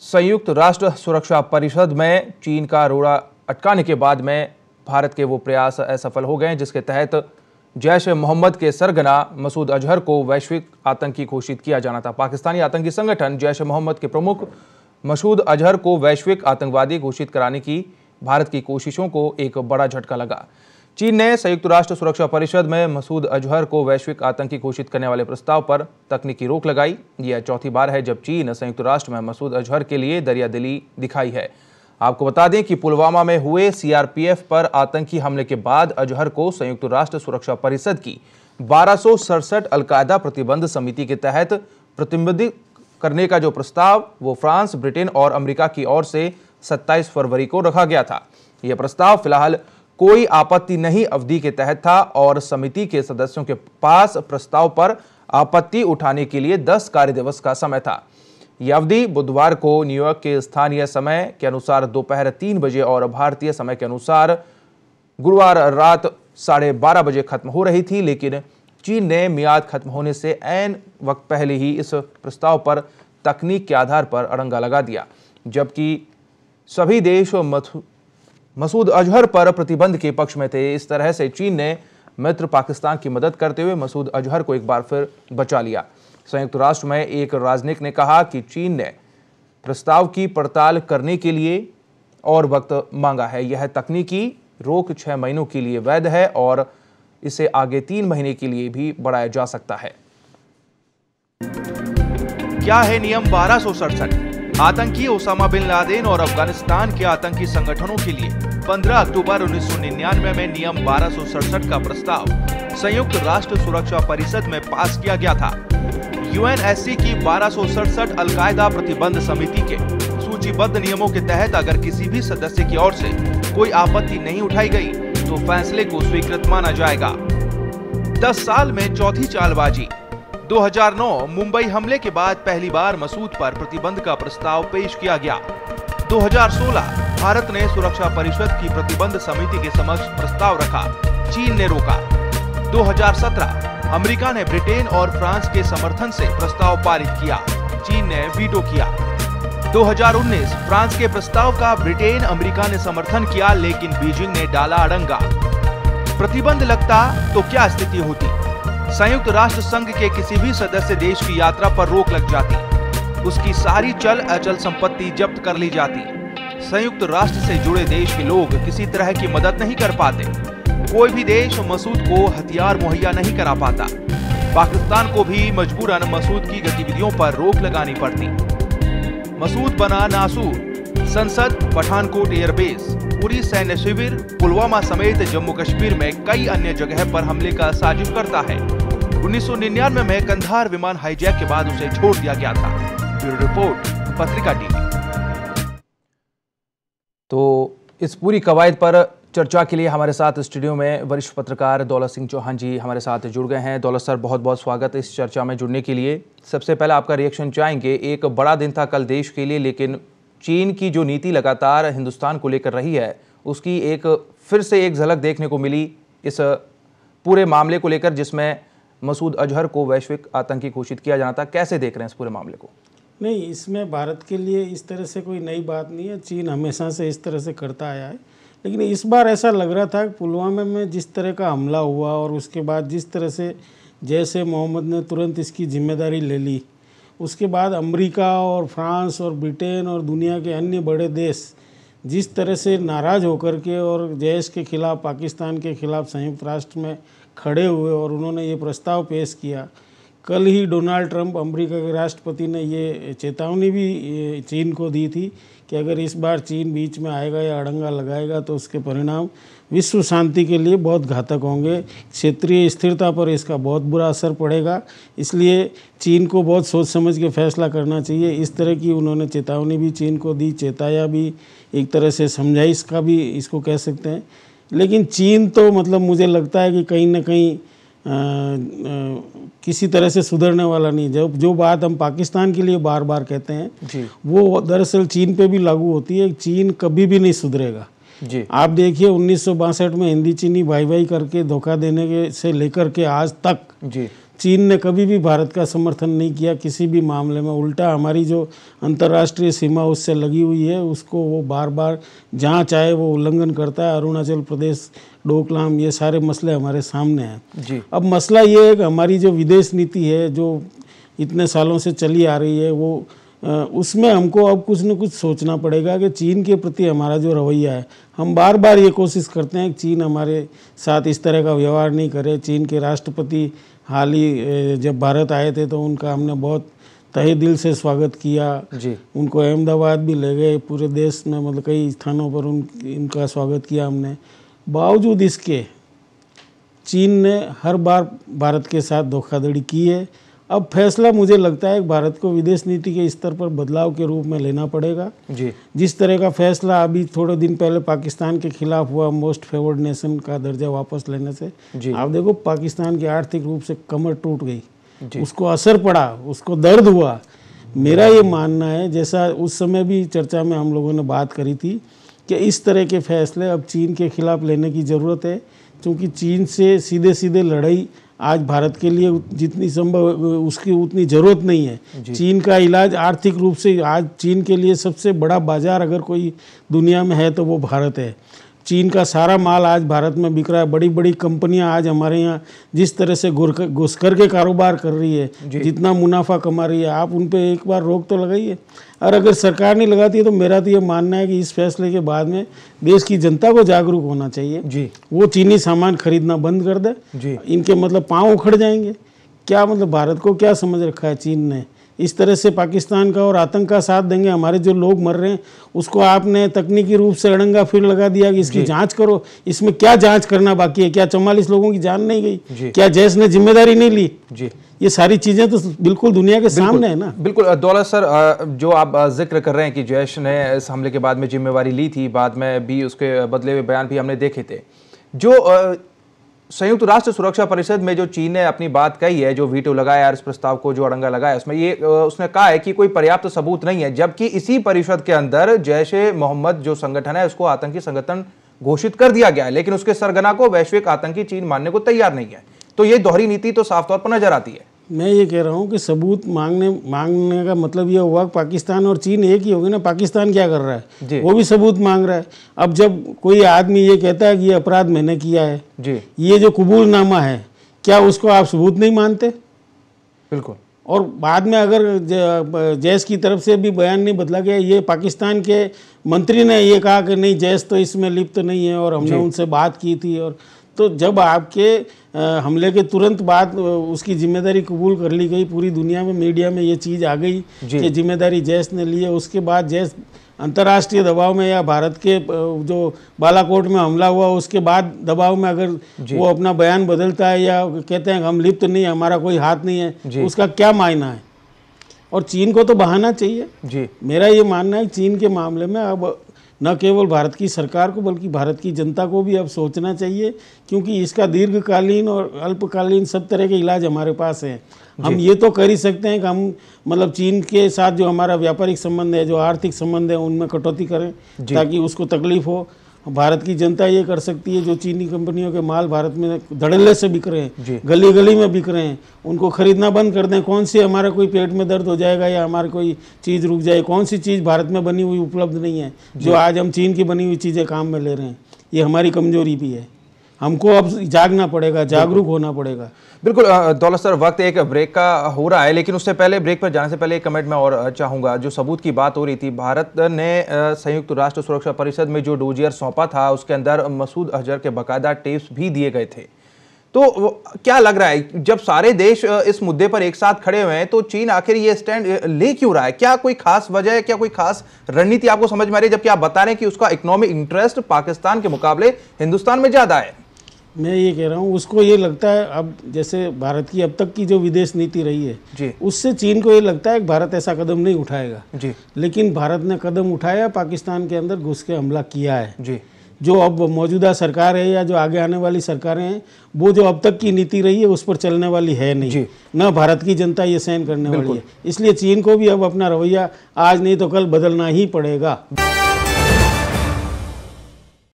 संयुक्त राष्ट्र सुरक्षा परिषद में चीन का रोड़ा अटकाने के बाद में भारत के वो प्रयास असफल हो गए जिसके तहत जैश ए मोहम्मद के सरगना मसूद अजहर को वैश्विक आतंकी घोषित किया जाना था। पाकिस्तानी आतंकी संगठन जैश ए मोहम्मद के प्रमुख मसूद अजहर को वैश्विक आतंकवादी घोषित कराने की भारत की कोशिशों को एक बड़ा झटका लगा। चीन ने संयुक्त राष्ट्र सुरक्षा परिषद में मसूद अजहर को वैश्विक आतंकी घोषित करने वाले प्रस्ताव पर तकनीकी रोक लगाई। यह चौथी बार है जब चीन संयुक्त राष्ट्र में मसूद अजहर के लिए दरियादिली दिखाई है। आपको बता दें कि पुलवामा में हुए सीआरपीएफ पर आतंकी हमले के बाद अजहर को संयुक्त राष्ट्र सुरक्षा परिषद की 1267 अलकायदा प्रतिबंध समिति के तहत प्रतिबंधित करने का जो प्रस्ताव वो फ्रांस, ब्रिटेन और अमेरिका की ओर से 27 फरवरी को रखा गया था। यह प्रस्ताव फिलहाल कोई आपत्ति नहीं अवधि के तहत था और समिति के सदस्यों के पास प्रस्ताव पर आपत्ति उठाने के लिए 10 कार्य दिवस का समय था। यह अवधि बुधवार को न्यूयॉर्क के स्थानीय समय के अनुसार दोपहर 3 बजे और भारतीय समय के अनुसार गुरुवार रात 12:30 बजे खत्म हो रही थी, लेकिन चीन ने मियाद खत्म होने से ऐन वक्त पहले ही इस प्रस्ताव पर तकनीक के आधार पर अड़ंगा लगा दिया। जबकि सभी देश मसूद अजहर पर प्रतिबंध के पक्ष में थे। इस तरह से चीन ने मित्र पाकिस्तान की मदद करते हुए मसूद अजहर को एक बार फिर बचा लिया। संयुक्त राष्ट्र में एक राजनयिक ने कहा कि चीन ने प्रस्ताव की पड़ताल करने के लिए और वक्त मांगा है। यह तकनीकी रोक 6 महीनों के लिए वैध है और इसे आगे 3 महीने के लिए भी बढ़ाया जा सकता है। क्या है नियम 1267? आतंकी ओसामा बिन लादेन और अफगानिस्तान के आतंकी संगठनों के लिए 15 अक्टूबर 1999 में नियम 1267 का प्रस्ताव संयुक्त राष्ट्र सुरक्षा परिषद में पास किया गया था। यूएनएससी की 1267 अलकायदा प्रतिबंध समिति के सूचीबद्ध नियमों के तहत अगर किसी भी सदस्य की ओर से कोई आपत्ति नहीं उठाई गई तो फैसले को स्वीकृत माना जाएगा। 10 साल में चौथी चालबाजी। 2009 मुंबई हमले के बाद पहली बार मसूद पर प्रतिबंध का प्रस्ताव पेश किया गया। 2016 भारत ने सुरक्षा परिषद की प्रतिबंध समिति के समक्ष प्रस्ताव रखा, चीन ने रोका। 2017 अमेरिका ने ब्रिटेन और फ्रांस के समर्थन से प्रस्ताव पारित किया, चीन ने वीटो किया। 2019 फ्रांस के प्रस्ताव का ब्रिटेन, अमेरिका ने समर्थन किया, लेकिन बीजिंग ने डाला अड़ंगा। प्रतिबंध लगता तो क्या स्थिति होती? संयुक्त राष्ट्र संघ के किसी भी सदस्य देश की यात्रा पर रोक लग जाती, उसकी सारी चल अचल संपत्ति जब्त कर ली जाती। संयुक्त राष्ट्र से जुड़े देश के लोग किसी तरह की मदद नहीं कर पाते। कोई भी देश मसूद को हथियार मुहैया नहीं करा पाता। पाकिस्तान को भी मजबूरन मसूद की गतिविधियों पर रोक लगानी पड़ती। मसूद बना नासूर। संसद, पठानकोट एयरबेस, उरी सैन्य शिविर, पुलवामा समेत जम्मू कश्मीर में कई अन्य जगह पर हमले का साजिश करता है। 1999 में कंधार विमान हाईजैक के बाद उसे छोड़ दिया गया था। ब्यूरो रिपोर्ट, पत्रिका टीवी। तो इस पूरी कवायद पर चर्चा के लिए हमारे साथ स्टूडियो में वरिष्ठ पत्रकार दौलत सिंह चौहान जी हमारे साथ जुड़ गए हैं। दौलत सर, बहुत बहुत स्वागत है इस चर्चा में जुड़ने के लिए। सबसे पहले आपका रिएक्शन चाहेंगे। एक बड़ा दिन था कल देश के लिए, लेकिन चीन की जो नीति लगातार हिंदुस्तान को लेकर रही है उसकी एक फिर से एक झलक देखने को मिली इस पूरे मामले को लेकर, जिसमें मसूद अजहर को वैश्विक आतंकी घोषित किया जाना था। कैसे देख रहे हैं इस पूरे मामले को? नहीं, इसमें भारत के लिए इस तरह से कोई नई बात नहीं है। चीन हमेशा से इस तरह से करता आया है, लेकिन इस बार ऐसा लग रहा था कि पुलवामा में जिस तरह का हमला हुआ और उसके बाद जिस तरह से जैश ए मोहम्मद ने तुरंत इसकी जिम्मेदारी ले ली, उसके बाद अमेरिका और फ्रांस और ब्रिटेन और दुनिया के अन्य बड़े देश जिस तरह से नाराज़ होकर के और जैश के खिलाफ, पाकिस्तान के खिलाफ संयुक्त राष्ट्र में खड़े हुए और उन्होंने ये प्रस्ताव पेश किया। कल ही डोनाल्ड ट्रंप, अमेरिका के राष्ट्रपति, ने ये चेतावनी भी चीन को दी थी कि अगर इस बार चीन बीच में आएगा या अड़ंगा लगाएगा तो उसके परिणाम विश्व शांति के लिए बहुत घातक होंगे, क्षेत्रीय स्थिरता पर इसका बहुत बुरा असर पड़ेगा। इसलिए चीन को बहुत सोच समझ के फैसला करना चाहिए। इस तरह की उन्होंने चेतावनी भी चीन को दी, चेताया भी, एक तरह से समझाइश का भी इसको कह सकते हैं। लेकिन चीन तो मतलब मुझे लगता है कि कहीं ना कहीं किसी तरह से सुधरने वाला नहीं। जो बात हम पाकिस्तान के लिए बार बार कहते हैं वो दरअसल चीन पे भी लागू होती है। चीन कभी भी नहीं सुधरेगा जी। आप देखिए 1962 में हिंदी चीनी भाई भाई करके धोखा देने के से लेकर के आज तक जी चीन ने कभी भी भारत का समर्थन नहीं किया किसी भी मामले में, उल्टा हमारी जो अंतर्राष्ट्रीय सीमा उससे लगी हुई है उसको वो बार बार जहाँ चाहे वो उल्लंघन करता है। अरुणाचल प्रदेश, डोकलाम, ये सारे मसले हमारे सामने हैं जी। अब मसला ये है कि हमारी जो विदेश नीति है जो इतने सालों से चली आ रही है वो उसमें हमको अब कुछ न कुछ सोचना पड़ेगा कि चीन के प्रति हमारा जो रवैया है, हम बार बार ये कोशिश करते हैं कि चीन हमारे साथ इस तरह का व्यवहार नहीं करे। चीन के राष्ट्रपति हाल ही जब भारत आए थे तो उनका हमने बहुत तहे दिल से स्वागत किया जी। उनको अहमदाबाद भी ले गए, पूरे देश में मतलब कई स्थानों पर उनका स्वागत किया हमने। बावजूद इसके चीन ने हर बार भारत के साथ धोखाधड़ी की है। अब फैसला मुझे लगता है भारत को विदेश नीति के स्तर पर बदलाव के रूप में लेना पड़ेगा जी। जिस तरह का फैसला अभी थोड़े दिन पहले पाकिस्तान के खिलाफ हुआ मोस्ट फेवर्ड नेशन का दर्जा वापस लेने से, आप देखो पाकिस्तान की आर्थिक रूप से कमर टूट गई, उसको असर पड़ा, उसको दर्द हुआ। मेरा ये मानना है, जैसा उस समय भी चर्चा में हम लोगों ने बात करी थी, कि इस तरह के फैसले अब चीन के खिलाफ लेने की ज़रूरत है, क्योंकि चीन से सीधे सीधे लड़ाई आज भारत के लिए जितनी संभव उसकी उतनी ज़रूरत नहीं है। चीन का इलाज आर्थिक रूप से आज चीन के लिए सबसे बड़ा बाजार अगर कोई दुनिया में है तो वो भारत है। चीन का सारा माल आज भारत में बिक रहा है। बड़ी बड़ी कंपनियां आज हमारे यहाँ जिस तरह से घुस कर के कारोबार कर रही है, जितना मुनाफा कमा रही है, आप उन पे एक बार रोक तो लगाइए। और अगर सरकार नहीं लगाती है तो मेरा तो ये मानना है कि इस फैसले के बाद में देश की जनता को जागरूक होना चाहिए जी। वो चीनी सामान खरीदना बंद कर दे जी। इनके मतलब पाँव उखड़ जाएंगे। क्या मतलब भारत को क्या समझ रखा है चीन ने? इस तरह से पाकिस्तान का और आतंक का साथ देंगे। हमारे जो लोग मर रहे हैं उसको आपने तकनीकी रूप से अड़ंगा फिर लगा दिया कि इसकी जांच करो। इसमें क्या जांच करना बाकी है? क्या 44 लोगों की जान नहीं गई? क्या जैश ने जिम्मेदारी नहीं ली जी? ये सारी चीजें तो बिल्कुल दुनिया के सामने है ना। बिल्कुल दौलत सर, जो आप जिक्र कर रहे हैं कि जैश ने इस हमले के बाद में जिम्मेवारी ली थी, बाद में भी उसके बदले हुए बयान भी हमने देखे थे। जो संयुक्त राष्ट्र सुरक्षा परिषद में जो चीन ने अपनी बात कही है, जो वीटो लगाया, इस प्रस्ताव को जो अड़ंगा लगाया, उसमें ये उसने कहा है कि कोई पर्याप्त सबूत नहीं है, जबकि इसी परिषद के अंदर जैश-ए-मोहम्मद जो संगठन है उसको आतंकी संगठन घोषित कर दिया गया है, लेकिन उसके सरगना को वैश्विक आतंकी चीन मानने को तैयार नहीं है। तो ये दोहरी नीति तो साफ तौर पर नजर आती है। मैं ये कह रहा हूँ कि सबूत मांगने का मतलब ये हुआ कि पाकिस्तान और चीन एक ही होगी ना। पाकिस्तान क्या कर रहा है? वो भी सबूत मांग रहा है। अब जब कोई आदमी ये कहता है कि ये अपराध मैंने किया है जी, ये जो कबूलनामा है, क्या उसको आप सबूत नहीं मानते? बिल्कुल। और बाद में अगर जैश की तरफ से भी बयान नहीं बदला गया, ये पाकिस्तान के मंत्री ने ये कहा कि नहीं जैश तो इसमें लिप्त नहीं है और हमने उनसे बात की थी। और तो जब आपके हमले के तुरंत बाद उसकी जिम्मेदारी कबूल कर ली गई, पूरी दुनिया में मीडिया में ये चीज़ आ गई कि जिम्मेदारी जैश ने ली है, उसके बाद जैश अंतर्राष्ट्रीय दबाव में या भारत के जो बालाकोट में हमला हुआ उसके बाद दबाव में अगर वो अपना बयान बदलता है या कहते हैं हम लिप्त नहीं, हमारा कोई हाथ नहीं है, उसका क्या मायना है? और चीन को तो बहाना चाहिए जी। मेरा ये मानना है चीन के मामले में अब न केवल भारत की सरकार को बल्कि भारत की जनता को भी अब सोचना चाहिए, क्योंकि इसका दीर्घकालीन और अल्पकालीन सब तरह के इलाज हमारे पास हैं। हम ये तो कर ही सकते हैं कि हम मतलब चीन के साथ जो हमारा व्यापारिक संबंध है, जो आर्थिक संबंध है, उनमें कटौती करें ताकि उसको तकलीफ हो। भारत की जनता ये कर सकती है, जो चीनी कंपनियों के माल भारत में धड़ल्ले से बिक रहे हैं, गली गली में बिक रहे हैं, उनको खरीदना बंद कर दें। कौन सी हमारा कोई पेट में दर्द हो जाएगा या हमारी कोई चीज़ रुक जाए? कौन सी चीज़ भारत में बनी हुई उपलब्ध नहीं है जो आज हम चीन की बनी हुई चीज़ें काम में ले रहे हैं? ये हमारी कमजोरी भी है। हमको अब जागना पड़ेगा, जागरूक होना पड़ेगा। बिल्कुल दौलत सर, वक्त एक ब्रेक का हो रहा है, लेकिन उससे पहले ब्रेक पर जाने से पहले एक कमेंट मैं और चाहूँगा। जो सबूत की बात हो रही थी, भारत ने संयुक्त राष्ट्र सुरक्षा परिषद में जो डोजियर सौंपा था उसके अंदर मसूद अजहर के बाकायदा टेप्स भी दिए गए थे। तो क्या लग रहा है, जब सारे देश इस मुद्दे पर एक साथ खड़े हुए हैं तो चीन आखिर ये स्टैंड ले क्यों रहा है? क्या कोई खास वजह है, क्या कोई खास रणनीति आपको समझ में आ रही है, जबकि आप बता रहे हैं कि उसका इकोनॉमिक इंटरेस्ट पाकिस्तान के मुकाबले हिंदुस्तान में ज़्यादा है? मैं ये कह रहा हूँ उसको ये लगता है, अब जैसे भारत की अब तक की जो विदेश नीति रही है जी, उससे चीन को ये लगता है कि भारत ऐसा कदम नहीं उठाएगा जी। लेकिन भारत ने कदम उठाया, पाकिस्तान के अंदर घुस के हमला किया है जी। जो अब मौजूदा सरकार है या जो आगे आने वाली सरकारें हैं, वो जो अब तक की नीति रही है उस पर चलने वाली है नहीं, ना भारत की जनता ये सहन करने वाली है। इसलिए चीन को भी अब अपना रवैया आज नहीं तो कल बदलना ही पड़ेगा।